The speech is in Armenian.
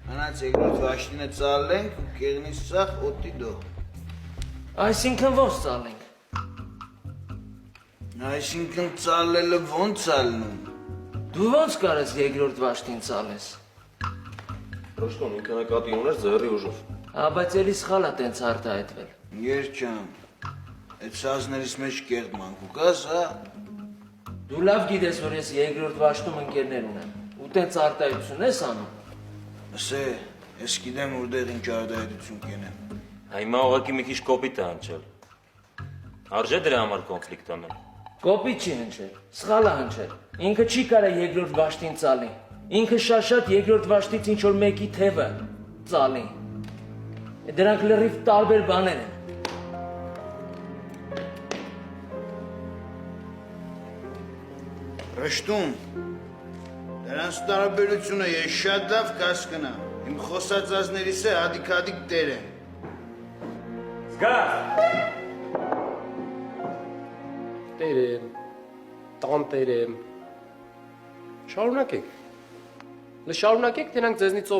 Անած երկրորդ վաշտինը ծալենք ու կեղնից ծախ օտի դո։ Այսինքն ոնց ծալենք։ Այսինքն ծալելը ոնց ծալնում։ Դու ոնց կարես երկրորդ վաշտին ծալես։ Ռոշտոն ինքը նկատի ուներ ձեռի ուժով։ Բայց էլի սխալ է տենց արտահայտվել։ Երջան, այդ սազներից մեջ կեղտ մանկու կաս, հա։ Դու լավ գիտես, որ ես երկրորդ վաշտում ընկերներ ունեմ։ Ու տենց արտահայտություն ես անում։ Ասե, ես գիտեմ որտեղ ինչ արտահայտություն կենեմ։ Հիմա ուղղակի մի քիչ կոպիտ է հնչել։ Արժե դրա համար կոնֆլիկտ անել։ Կոպիտ չի հնչել, սխալ է հնչել։ Ինքը չի կարա երկրորդ վաշտին ծալի։ Ինքը շատ երկրորդ վաշտից ինչ որ մեկի թևը ծալի։ Դրանք լրիվ տարբեր բաներ են։ Ռշտուն, դրանց տարբերությունը ես շատ լավ կասկնամ։ Իմ խոսածածներիս է հադիկ տեր են։ Տերեմ, տանտերեմ։ Շարունակեք։ Շարունակեք, դրանք ձեզնից ով